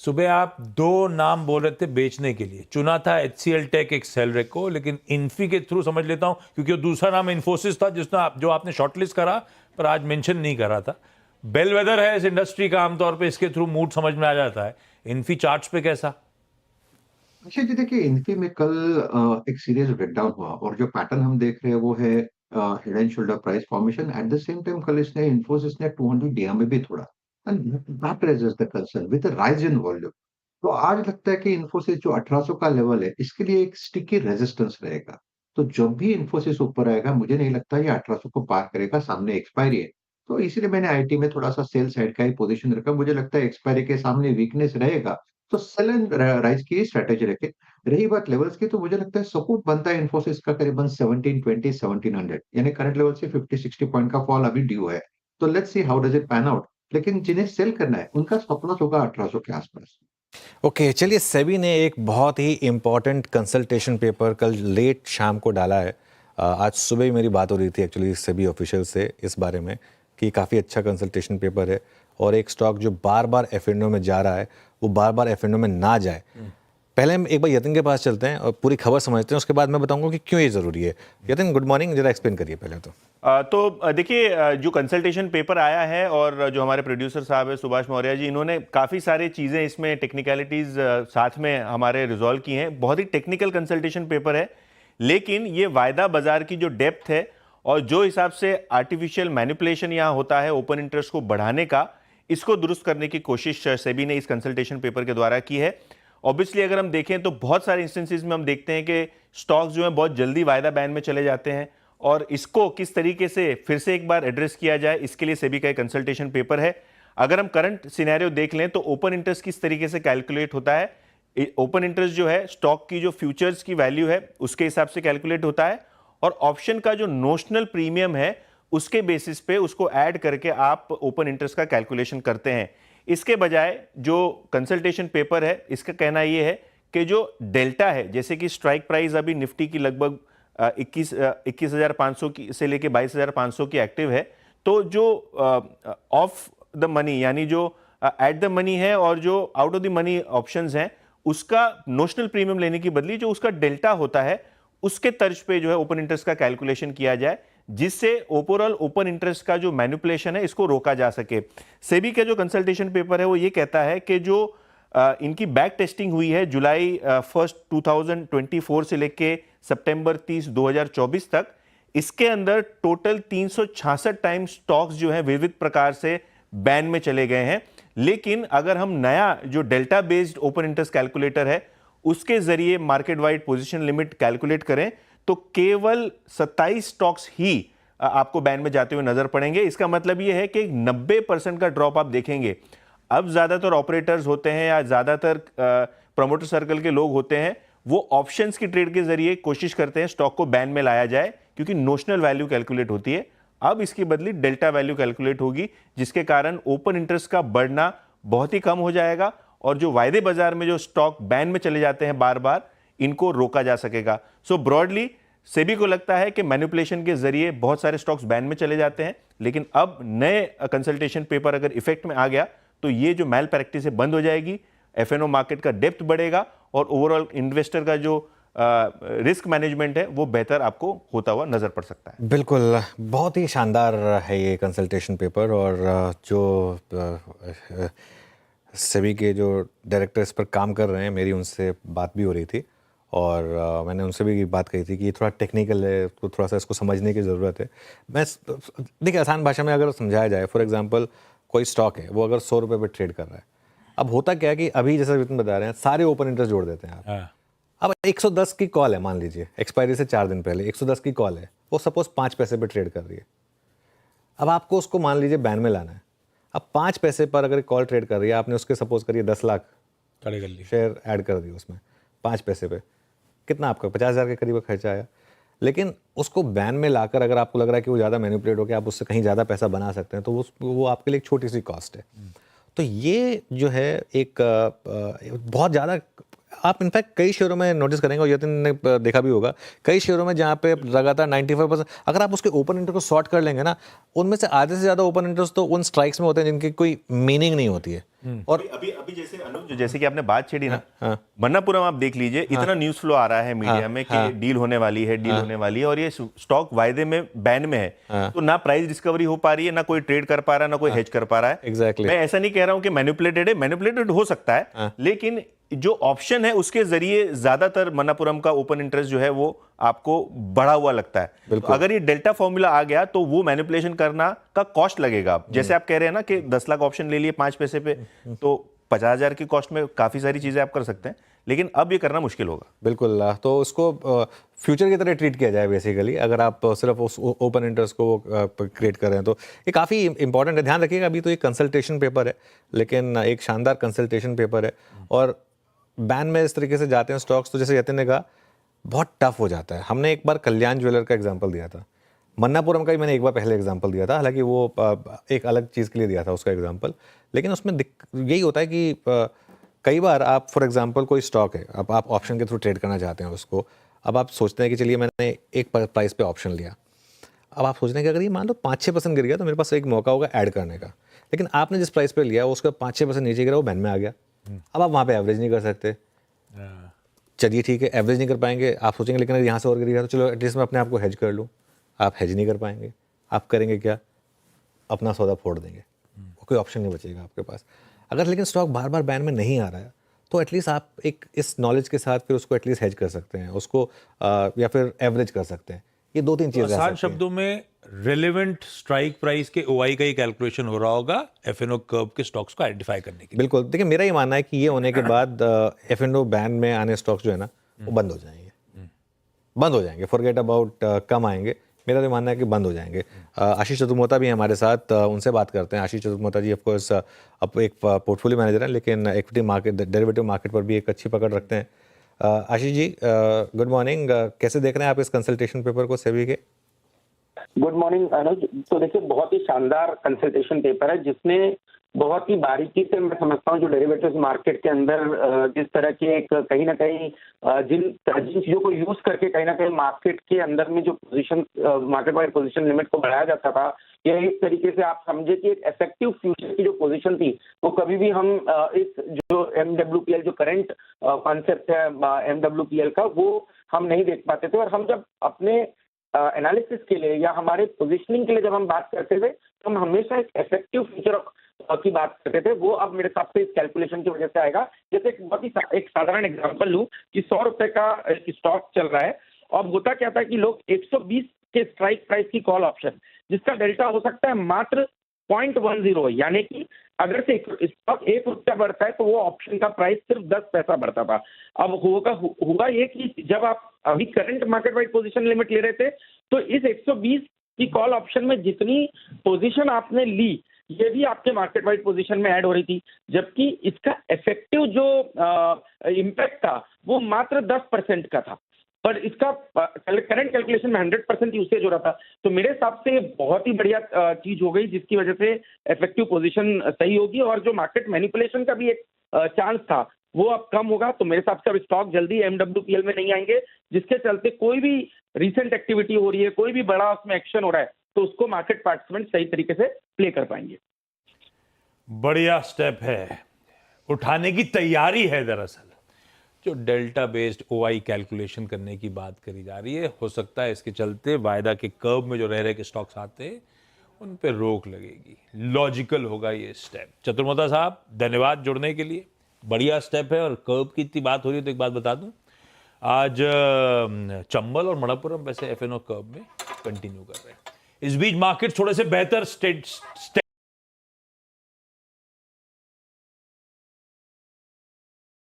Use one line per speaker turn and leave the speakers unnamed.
सुबह आप दो नाम बोल रहे थे बेचने के लिए, चुना था HCL टेक एक सेलरेक को, लेकिन इन्फी के थ्रू समझ लेता हूं क्योंकि वो दूसरा नाम इन्फोसिस था जो आपने शॉर्टलिस्ट करा पर आज मेंशन नहीं करा था। बेलवेदर है इस इंडस्ट्री का, आमतौर पे इसके थ्रू मूड समझ में आ जाता है। इन्फी चार्ट्स पे कैसा?
अच्छा जी, देखिए इन्फी में कल एक सीरियस ब्रेकडाउन हुआ और जो पैटर्न हम देख रहे हैं वो है head and shoulder price formation. At the same time कल इसने इन्फोसिस ने 200 डीएम में भी तोड़ा and that raises the concern with the rise in volume. तो आज लगता है कि इन्फोसिस जो 1800 का लेवल है इसके लिए एक स्टिकी रेजिस्टेंस रहेगा। तो जब भी इन्फोसिस ऊपर आएगा मुझे नहीं लगता ये 1800 को पार करेगा, सामने एक्सपायरी है। तो इसीलिए मैंने आईटी में थोड़ा सा सेल साइड का ही पोजीशन रखा। मुझे लगता है एक्सपायरी के सामने वीकनेस रहेगा, तो सेल एंड राइज की स्ट्रेटेजी रखे। रही बात लेवल्स की, तो मुझे लगता है सपोर्ट बनता है इन्फोसिस का करीबन 1720 1700, यानी करंट लेवल से 50-60 पॉइंट का फॉल अभी ड्यू है। तो let's see how does it pan out. लेकिन जिन्हें सेल करना है उनका स्टॉप लॉस होगा 1800 के आसपास।
ओके, चलिए सेबी ने एक बहुत ही इम्पॉर्टेंट कंसल्टेशन पेपर कल लेट शाम को डाला है। आज सुबह ही मेरी बात हो रही थी एक्चुअली सेबी ऑफिशियल से इस बारे में कि काफ़ी अच्छा कंसल्टेशन पेपर है और एक स्टॉक जो बार बार एफ&ओ में जा रहा है वो बार बार एफ&ओ में ना जाए। पहले हम एक बार यतिन के पास चलते हैं और पूरी खबर समझते हैं, उसके बाद मैं बताऊंगा कि क्यों ये ज़रूरी है। यतिन, गुड मॉर्निंग, जरा एक्सप्लेन करिए पहले तो।
देखिए, जो कंसल्टेशन पेपर आया है और जो हमारे प्रोड्यूसर साहब है सुभाष मौर्य जी, इन्होंने काफ़ी सारी चीज़ें इसमें टेक्निकलिटीज़ साथ में हमारे रिजॉल्व की हैं। बहुत ही टेक्निकल कंसल्टेशन पेपर है, लेकिन ये वायदा बाजार की जो डेप्थ है और जो हिसाब से आर्टिफिशियल मैनिपुलेशन यहाँ होता है ओपन इंटरेस्ट को बढ़ाने का, इसको दुरुस्त करने की कोशिश सेबी ने इस कंसल्टेशन पेपर के द्वारा की है। ऑब्वियसली अगर हम देखें तो बहुत सारे इंस्टेंसेस में हम देखते हैं कि स्टॉक्स जो हैं बहुत जल्दी वायदा बैंड में चले जाते हैं और इसको किस तरीके से फिर से एक बार एड्रेस किया जाए, इसके लिए सेबी का एक कंसल्टेशन पेपर है। अगर हम करंट सिनेरियो देख लें तो ओपन इंटरेस्ट किस तरीके से कैलकुलेट होता है। ओपन इंटरेस्ट जो है स्टॉक की जो फ्यूचर्स की वैल्यू है उसके हिसाब से कैलकुलेट होता है और ऑप्शन का जो नोशनल प्रीमियम है उसके बेसिस पे उसको ऐड करके आप ओपन इंटरेस्ट का कैलकुलेशन करते हैं। इसके बजाय जो कंसल्टेशन पेपर है इसका कहना यह है कि जो डेल्टा है, जैसे कि स्ट्राइक प्राइस अभी निफ्टी की लगभग 21,500 की से लेके 22,500 की एक्टिव है, तो जो ऑफ द मनी यानी जो एट द मनी है और जो out of the money options हैं उसका नोशनल प्रीमियम लेने की बदली जो उसका डेल्टा होता है उसके तर्ज पे जो है ओपन इंटरेस्ट का कैलकुलेशन किया जाए, जिससे ओवरऑल ओपन इंटरेस्ट का जो मैनिपुलेशन है इसको रोका जा सके। सेबी का जो कंसल्टेशन पेपर है वो ये कहता है कि जो इनकी बैक टेस्टिंग हुई है जुलाई 1 2024 से लेके सितंबर 30 2024 तक, इसके अंदर टोटल 366 टाइम स्टॉक्स जो हैं विविध प्रकार से बैन में चले गए हैं। लेकिन अगर हम नया जो delta based open interest calculator है उसके जरिए market wide position limit calculate करें तो केवल 27 स्टॉक्स ही आपको बैन में जाते हुए नजर पड़ेंगे। इसका मतलब यह है कि 90% का ड्रॉप आप देखेंगे। अब ज्यादातर ऑपरेटर्स होते हैं या ज्यादातर प्रमोटर सर्कल के लोग होते हैं, वो ऑप्शंस की ट्रेड के जरिए कोशिश करते हैं स्टॉक को बैन में लाया जाए क्योंकि नोशनल वैल्यू कैलकुलेट होती है। अब इसकी बदली डेल्टा वैल्यू कैलकुलेट होगी, जिसके कारण ओपन इंटरेस्ट का बढ़ना बहुत ही कम हो जाएगा और जो वायदे बाजार में जो स्टॉक बैन में चले जाते हैं बार बार, इनको रोका जा सकेगा। सो ब्रॉडली सेबी को लगता है कि मैनिपुलेशन के जरिए बहुत सारे स्टॉक्स बैन में चले जाते हैं, लेकिन अब नए कंसल्टेशन पेपर अगर इफेक्ट में आ गया तो ये जो मैल प्रैक्टिस है बंद हो जाएगी, एफ&ओ मार्केट का डेप्थ बढ़ेगा और ओवरऑल इन्वेस्टर का जो रिस्क मैनेजमेंट है वो बेहतर आपको होता हुआ नजर पड़ सकता है।
बिल्कुल, बहुत ही शानदार है ये कंसल्टेशन पेपर और जो सेबी के जो डायरेक्टर इस पर काम कर रहे हैं, मेरी उनसे बात भी हो रही थी और मैंने उनसे भी बात कही थी कि ये थोड़ा टेक्निकल है, तो थोड़ा सा इसको समझने की ज़रूरत है। मैं देखिए आसान भाषा में अगर समझाया जाए, फॉर एग्जांपल कोई स्टॉक है वो अगर 100 रुपये पर ट्रेड कर रहा है, अब होता क्या है कि अभी जैसा विपिन बता रहे हैं सारे ओपन इंटरेस्ट जोड़ देते हैं आप। अब 110 की कॉल है, मान लीजिए एक्सपायरी से 4 दिन पहले 110 की कॉल है, वो सपोज 5 पैसे पर ट्रेड कर रही है। अब आपको उसको मान लीजिए बैन में लाना है। अब 5 पैसे पर अगर कॉल ट्रेड कर रही है, आपने उसके सपोज करिए 10 लाख शेयर ऐड कर दिए उसमें 5 पैसे पे, कितना आपका 50,000 के करीब खर्चा आया। लेकिन उसको बैन में लाकर अगर आपको लग रहा है कि वो ज़्यादा मैनिपुलेट हो के आप उससे कहीं ज़्यादा पैसा बना सकते हैं, तो वो आपके लिए एक छोटी सी कॉस्ट है। तो ये जो है एक बहुत ज़्यादा आप इनफैक्ट कई शेयरों में नोटिस करेंगे, और यतिन ने देखा भी होगा, कई शेयरों में जहाँ पे लगातार 95%, अगर आप उसके ओपन इंटरेस्ट को सॉर्ट कर लेंगे ना, उनमें से आधे से ज़्यादा ओपन इंटरेस्ट तो उन स्ट्राइक्स में होते हैं जिनकी कोई मीनिंग नहीं होती है। और
अभी जैसे अनुज, जैसे कि आपने बात छेड़ी ना, मन्नापुरम आप देख लीजिए, इतना न्यूज़ फ्लो आ रहा है मीडिया में कि डील होने वाली है, डील होने वाली है, और ये स्टॉक वायदे में बैन में है, तो ना प्राइस डिस्कवरी हो पा रही है, ना कोई ट्रेड कर पा रहा है, ना कोई हेज कर पा रहा है।
Exactly.
मैं ऐसा नहीं कह रहा हूं कि मैनिपुलेटेड है, मैनिपुलेटेड हो सकता है, लेकिन जो ऑप्शन है उसके जरिए ज्यादातर मन्नापुरम का ओपन इंटरेस्ट जो है वो आपको बढ़ा हुआ लगता है। तो अगर ये डेल्टा फॉर्मूला आ गया तो वो मैनिपुलेशन करना का कॉस्ट लगेगा। जैसे आप कह रहे हैं ना कि 10 लाख ऑप्शन ले लिए 5 पैसे पे, तो 50,000 की कॉस्ट में काफी सारी चीजें आप कर सकते हैं, लेकिन अब ये करना मुश्किल होगा।
बिल्कुल, तो उसको फ्यूचर की तरह ट्रीट किया जाए बेसिकली, अगर आप सिर्फ उस ओपन इंटरेस्ट को क्रिएट कर रहे हैं तो ये काफ़ी इंपॉर्टेंट है। ध्यान रखिएगा, अभी तो ये कंसल्टेशन पेपर है, लेकिन एक शानदार कंसल्टेशन पेपर है, और बैन में इस तरीके से जाते हैं स्टॉक्स तो जैसे यतिन ने कहा बहुत टफ हो जाता है। हमने एक बार कल्याण ज्वेलर का एग्जांपल दिया था, मन्नापुरम का भी मैंने एक बार पहले एग्जांपल दिया था, हालांकि वो एक अलग चीज़ के लिए दिया था उसका एग्जांपल, लेकिन उसमें यही होता है कि कई बार आप फॉर एग्जांपल कोई स्टॉक है, अब आप ऑप्शन के थ्रू ट्रेड करना चाहते हैं उसको, अब आप सोचते हैं कि चलिए मैंने एक प्राइस पे ऑप्शन लिया, अब आप सोचते हैं कि अगर ये मान लो 5-6% गिर गया तो मेरे पास एक मौका होगा ऐड करने का, लेकिन आपने जिस प्राइस पे लिया उसका 5-6% नीचे गिरा, वो बैन में आ गया। अब आप वहाँ पे एवरेज नहीं कर सकते, चलिए ठीक है एवरेज नहीं कर पाएंगे, आप सोचेंगे लेकिन अगर यहाँ से और गिर गया तो चलो एटलीस्ट मैं अपने आप को हेज कर लूँ, आप हेज नहीं कर पाएंगे, आप करेंगे क्या, अपना सौदा फोड़ देंगे, कोई ऑप्शन नहीं बचेगा आपके पास। अगर लेकिन स्टॉक बार बार बैन में नहीं आ रहा है तो एटलीस्ट आप एक इस नॉलेज के साथ फिर उसको एटलीस्ट हेज कर सकते हैं उसको, या फिर एवरेज कर सकते हैं। ये 2-3 चीज़ें
आसान शब्दों में रेलेवेंट स्ट्राइक प्राइस के ओआई का ही कैलकुलेशन हो रहा होगा एफएनओ कर्व के स्टॉक्स को आइडेंटिफाई करने के लिए।
बिल्कुल, देखिए मेरा ये मानना है कि ये होने के बाद एफएनओ बैन में आने स्टॉक्स जो है ना वो बंद हो जाएंगे, फॉरगेट अबाउट कम आएंगे। मेरा तो मानना है कि बंद हो जाएंगे। आशीष चतुर्मोता भी हमारे साथ, उनसे बात करते हैं। आशीष चतुर्मोता जी ऑफकोर्स अब एक पोर्टफोलियो मैनेजर हैं, लेकिन इक्विटी मार्केट, डेरिवेटिव मार्केट पर भी एक अच्छी पकड़ रखते हैं। आशीष जी गुड मॉर्निंग, कैसे देख रहे हैं आप इस कंसल्टेशन पेपर को सेबी के?
गुड मॉर्निंग अनुज। तो देखिए बहुत ही शानदार कंसल्टेशन पेपर है, जिसमें बहुत ही बारीकी से मैं समझता हूँ जो डेरिवेटिव्स मार्केट के अंदर जिस तरह के एक कहीं ना कहीं जिन चीजों को यूज करके कहीं ना कहीं मार्केट के अंदर में जो position, market wide position limit को बढ़ाया जाता था, यह एक तरीके से आप समझे कि एक इफेक्टिव फ्यूचर की जो पोजीशन थी वो कभी भी हम इस जो MWPL जो करंट कॉन्सेप्ट है MWPL का, वो हम नहीं देख पाते थे। और हम जब अपने एनालिसिस के लिए या हमारे पोजीशनिंग के लिए जब हम बात करते थे तो हम हमेशा एक इफेक्टिव फ्यूचर की बात करते थे। वो अब मेरे हिसाब से इस कैलकुलेशन की वजह से आएगा। जैसे एक बहुत ही एक साधारण एग्जांपल लूं कि 100 रुपए का स्टॉक चल रहा है, और होता क्या था कि लोग 120 के स्ट्राइक प्राइस की कॉल ऑप्शन, जिसका डेल्टा हो सकता है मात्र 0.10, यानी कि अगर से स्टॉक 1 रुपया बढ़ता है तो वो ऑप्शन का प्राइस सिर्फ 10 पैसा बढ़ता था। अब होगा ये कि जब आप अभी current market wide position limit ले रहे थे तो इस 120 की कॉल ऑप्शन में जितनी पोजीशन आपने ली ये भी आपके मार्केट वाइड पोजीशन में ऐड हो रही थी, जबकि इसका इफेक्टिव जो इम्पैक्ट था वो मात्र 10% का था, पर इसका करंट कैलकुलेशन में 100% यूसेज हो रहा था। तो मेरे हिसाब से बहुत ही बढ़िया चीज हो गई, जिसकी वजह से इफेक्टिव पोजीशन सही होगी, और जो मार्केट मैनिपुलेशन का भी एक चांस था वो अब कम होगा। तो मेरे हिसाब से अब स्टॉक जल्दी MWPL में नहीं आएंगे, जिसके चलते कोई भी रिसेंट एक्टिविटी हो रही है, कोई भी बड़ा उसमें एक्शन हो रहा है, तो उसको मार्केट पार्टिसिपेंट सही तरीके से प्ले कर पाएंगे।
बढ़िया स्टेप है, उठाने की तैयारी है। दरअसल जो डेल्टा बेस्ड ओआई कैलकुलेशन करने की बात करी जा रही है, हो सकता है इसके चलते वायदा के कर्व में जो रह के स्टॉक्स आते हैं उन पे रोक लगेगी। लॉजिकल होगा ये स्टेप। चतुर्मोता साहब धन्यवाद जुड़ने के लिए, बढ़िया स्टेप है। और कर्व की इतनी बात हो रही है तो एक बात बता दूं, आज चंबल और मणिपुरम वैसे एफएनओ कर्व में कंटिन्यू कर रहे हैं। इस बीच मार्केट थोड़े से बेहतर स्टेट